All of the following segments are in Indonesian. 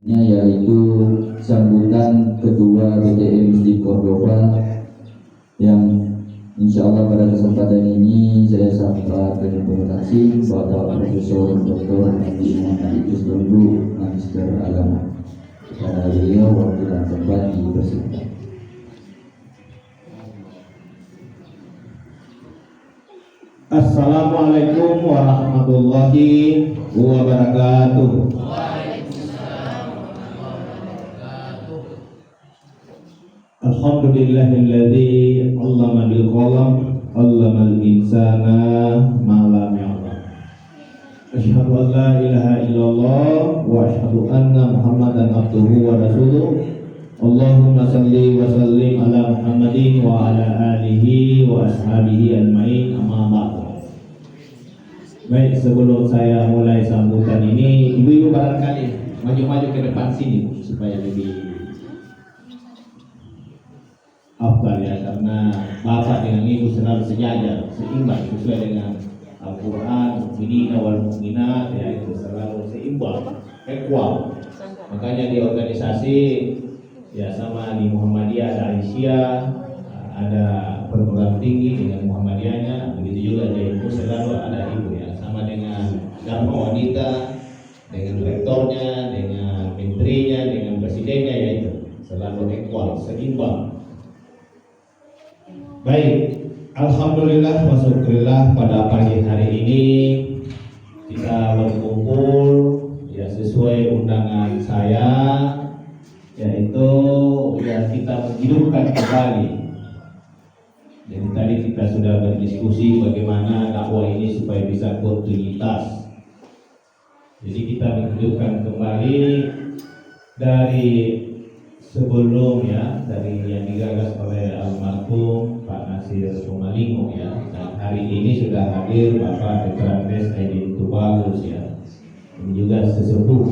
yaitu sambutan kedua BTM di Cordoba yang insya Allah pada kesempatan ini saya sapa presentasi Bapak Profesor Dr. Haji Muhammad Idris Lembu, Magister Agama. Kepada beliau waktu dan tempat dipersilakan. Assalamualaikum warahmatullahi wabarakatuh. Alhamdulillahilladzi 'allama bil qalam 'allamal insana ma lam ya'lam. Asyhadu an la ilaha illallah wa asyhadu anna Muhammadan abduhu wa rasuluh. Allahumma salli wa sallim ala Muhammadin wa ala alihi wa ashabihi ajmain, amma ba'du. Baik, sebelum saya mulai sambutan ini, ibu-ibu barangkali maju-maju ke depan sini supaya lebih afdal ya, karena bapak dengan ibu selalu sejajar, seimbang sesuai dengan Al-Quran, mu'minina wal mu'minat, ya, itu selalu seimbang, equal. Makanya di organisasi ya sama di Muhammadiyah ada Aisyah, ada perguruan tinggi dengan Muhammadiyahnya, begitu juga di ibu selalu ada ibu ya, sama dengan Dharma Wanita, dengan rektornya, dengan menterinya, dengan presidennya, ya itu selalu equal, seimbang. Baik, alhamdulillah wa syukurillah pada pagi hari ini kita berkumpul ya sesuai undangan saya, yaitu ya kita menghidupkan kembali. Jadi tadi kita sudah berdiskusi bagaimana dakwah ini supaya bisa kontinuitas. Jadi kita menghidupkan kembali dari sebelum ya, dari yang digagas oleh almarhum Pak Nasir Sumalingo ya. Dan hari ini sudah hadir Bapak Dr. Aidin Tubagus ya. Ini juga sesepuh.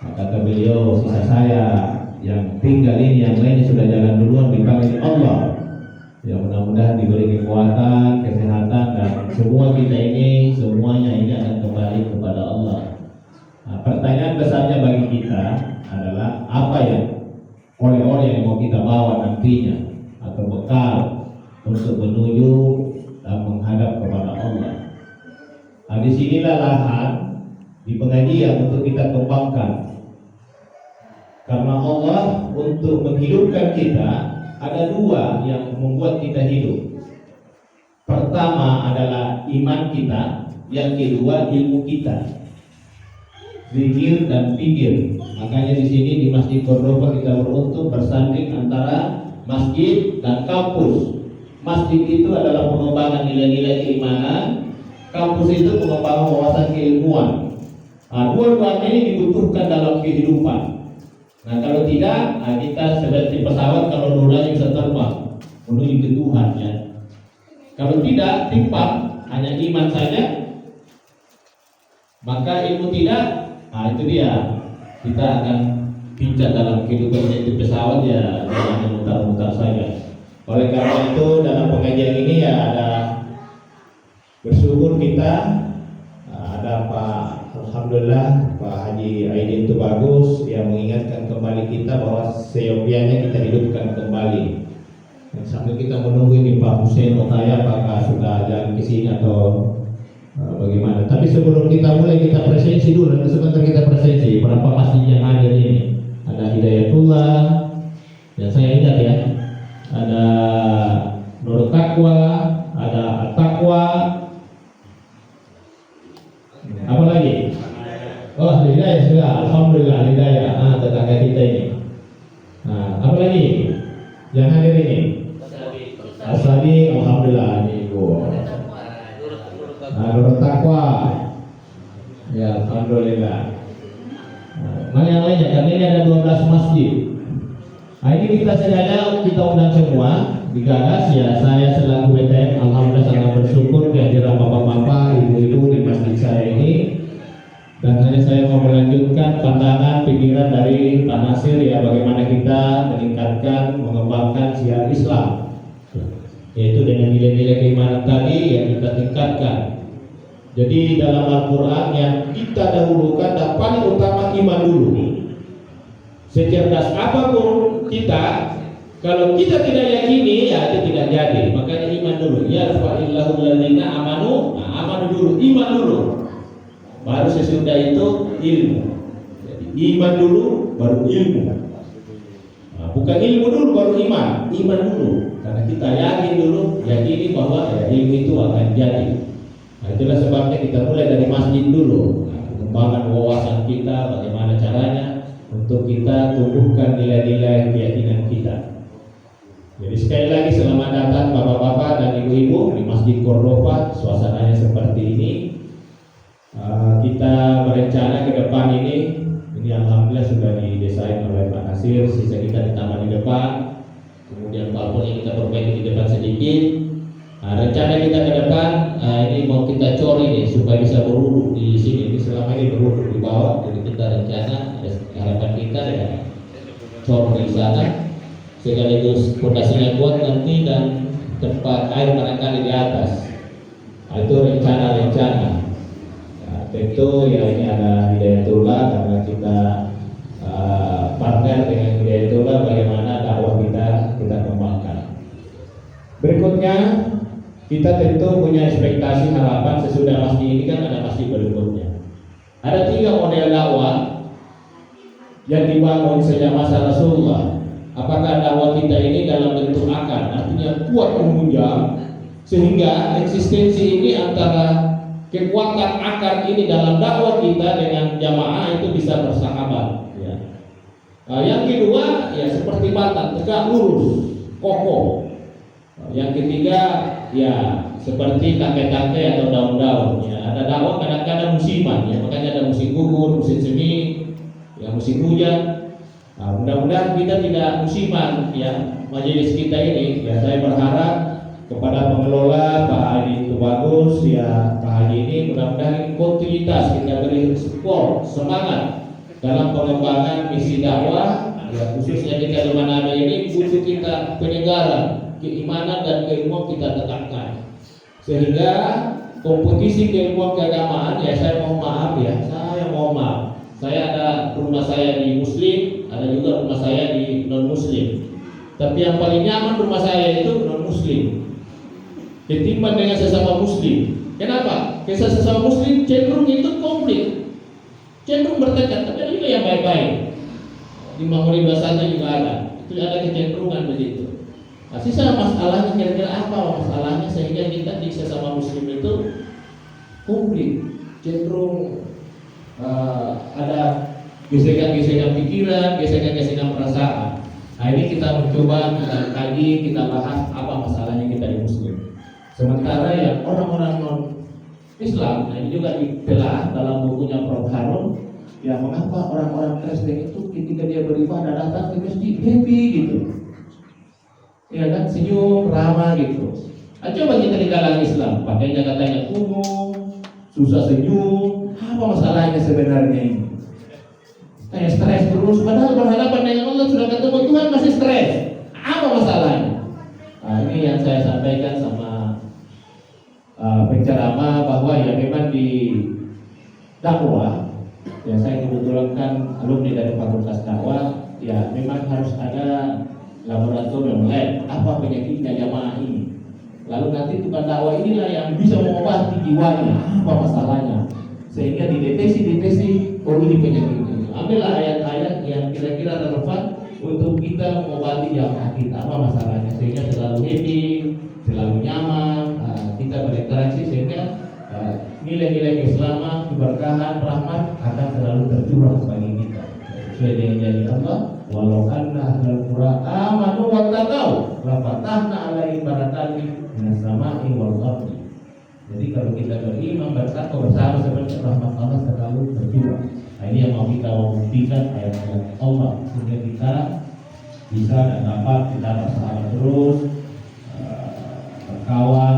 Nah, kata beliau, sisa saya yang tinggal ini, yang lainnya sudah jalan duluan, dipanggil Allah. Ya mudah-mudahan diberi kekuatan, kesehatan, dan semua kita ini, semuanya ini akan kembali kepada Allah. Nah, pertanyaan besarnya bagi kita adalah apa ya oleh-oleh yang mau kita bawa nantinya atau bekal untuk menuju dan menghadap kepada Allah. Nah, disinilah lahan di pengajian untuk kita kembangkan. Karena Allah untuk menghidupkan kita ada dua yang membuat kita hidup. Pertama adalah iman kita, yang kedua ilmu kita. Zikir dan pikir. Makanya di sini di Masjid Cordoba kita beruntung bersanding antara masjid dan kampus. Masjid itu adalah pengembangan nilai-nilai keimanan, kampus itu pengembangan wawasan keilmuan. Nah, dua-duanya ini dibutuhkan dalam kehidupan. Nah, kalau tidak, nah kita seperti pesawat kalau rodanya bisa terbang menuju ke Tuhan ya. Kalau tidak, timpang, hanya iman saja, maka ilmu tidak. Nah, itu dia, kita akan pincang dalam kehidupan itu pesawat ya, hanya mutar-mutar saja. Oleh karena itu dalam pengajian ini ya ada bersyukur kita, ada Pak Alhamdulillah Pak Haji Aidin Tubagus yang mengingatkan kembali kita bahwa seyogianya kita hidupkan kembali. Dan sambil kita menunggu ini Pak Hussein Otaya apakah sudah jalan ke sini atau bagaimana. Tapi sebelum kita mulai, kita presensi dulu. Dan sebentar kita presensi berapa masjid yang hadir ini. Ada Hidayatullah yang saya ingat ya, ada Nur Taqwa, ada At-Taqwa, apa lagi? Oh, Hidayah sudah, alhamdulillah Hidayah. Tetangga kita ini. Nah, apa lagi yang hadir ini? Asadi, alhamdulillah ini Ibu. Nur Taqwa, ya alhamdulillah. Nah, yang lainnya, karena ini ada 12 masjid. Nah, ini kita sengaja kita undang semua, digagas ya. Saya selaku BTM alhamdulillah sangat bersyukur kehadiran bapak-bapak, ibu-ibu di masjid saya ini. Dan hanya saya mau melanjutkan pandangan pikiran dari Pak Nasir ya, bagaimana kita meningkatkan, mengembangkan syiar Islam, yaitu dengan nilai-nilai keimanan tadi yang kita tingkatkan. Jadi dalam Al-Quran yang kita dahulukan dan paling utama iman dulu. secerdas apapun kita, kalau kita tidak yakini, ya itu tidak jadi. Makanya iman dulu. Ya fa'illahu ladzina amanu, nah, amanu dulu, iman dulu. Baru sesudah itu ilmu. Jadi iman dulu, baru ilmu. Nah, bukan ilmu dulu, baru iman. Iman dulu. Karena kita yakin dulu, yakini bahwa ya, ilmu itu akan jadi. Nah, itulah sebabnya kita mulai dari masjid dulu. Nah, pengembangan wawasan kita, bagaimana caranya untuk kita tumbuhkan nilai-nilai keyakinan kita. Jadi sekali lagi selamat datang bapak-bapak dan ibu-ibu di Masjid Cordova. Suasananya seperti ini. Kita berencana ke depan ini alhamdulillah sudah didesain oleh Pak Nasir. Sisa kita ditambah di depan. Kemudian balkonnya kita perbaiki di depan sedikit. Rencana kita ke depan ini mau kita cori nih supaya bisa berwudhu di sini. Ini selama ini berwudhu di bawah. Jadi kita rencana harapan kita ya cor di sana sekaligus fondasinya kuat nanti dan tempat air barangkali di atas. Nah, itu rencana. Nah, tentu ya ini ada Hidayatullah karena kita partner dengan Hidayatullah bagaimana dakwah kita kembangkan. Berikutnya kita tentu punya ekspektasi harapan sesudah masjid ini kan ada masjid berikutnya. Ada 3 model dakwah yang dibangun sejak masa Rasulullah. Apakah dakwah kita ini dalam bentuk akar, artinya kuat memunjam sehingga eksistensi ini antara kekuatan akar ini dalam dakwah kita dengan jamaah itu bisa bersahabat. Ya. Yang kedua ya seperti batang tegak lurus, kokoh. Yang ketiga ya seperti tangkai-tangkai atau daun-daun. Ya, ada dakwah kadang-kadang musiman, ya makanya ada musim gugur, musim semi, ya musim hujan. Nah, mudah-mudahan kita tidak musiman ya majelis kita ini. Ya saya berharap kepada pengelola Pak Haji itu bagus ya Pak Haji ini mudah-mudahan kontinuitas kita beri support semangat dalam pengembangan misi dakwah ya khususnya di Kalimantan ini butuh kita penyegaran keimanan dan keilmuan kita tetapkan sehingga kompetisi keilmuan keagamaan ya saya mohon maaf saya ada rumah saya di muslim, ada juga rumah saya di non muslim. Tapi yang paling nyaman rumah saya itu non muslim ketimbang dengan sesama muslim. Kenapa? Karena sesama muslim cenderung itu konflik, cenderung bertengkar. Tapi ada juga yang baik-baik. Di Mahmudi Basana juga ada. Itu ada kecenderungan begitu. Nah, sisa masalahnya kira-kira apa masalahnya sehingga kita di sesama muslim itu konflik, cenderung ada gesekan-gesekan pikiran, gesekan-gesekan perasaan. Nah ini kita mencoba, kita kaji, kita bahas apa masalahnya kita di muslim. Sementara yang orang-orang non Islam, nah ini juga dibelah dalam bukunya Prof. Harun. Ya mengapa orang-orang Kristen itu ketika dia beribadah datang ke masjid happy gitu, ya kan senyum, ramah gitu. Nah, coba kita di kalangan Islam, pakainya katanya kumuh, susah senyum. Apa masalahnya sebenarnya ini? Kayak stres terus, padahal berhadapan dengan Allah sudah ketemu Tuhan masih stres. Apa masalahnya? Nah, ini yang saya sampaikan sama penceramah bahwa ya memang di dakwah, ya saya kebetulan kan alumni dari Fakultas Dakwah, ya memang harus ada laboratorium lab apa penyakitnya jamaah ini. Lalu nanti tukang dakwah inilah yang bisa mengobati jiwanya, apa masalahnya. Sehingga dideteksi oh ini penyakitnya. Ambillah ayat-ayat yang kira-kira relevan untuk kita mengobati jamaah kita apa masalahnya sehingga selalu happy, selalu nyaman, kita berinteraksi sehingga nilai-nilai keislaman, keberkahan, rahmat akan selalu tercurah bagi kita. Sesuai dengan janji Allah, walau anna ahlul qura amanu wattaqau la fatahna alaihim barakatin minas sama'i wal ardi. Jadi kalau kita beriman bertakwa bersama seperti rahmat Allah selalu tercurah. Nah ini yang mau kita buktikan ayat-ayat Allah sehingga kita bisa dan dapat kita bersahabat terus, berkawan.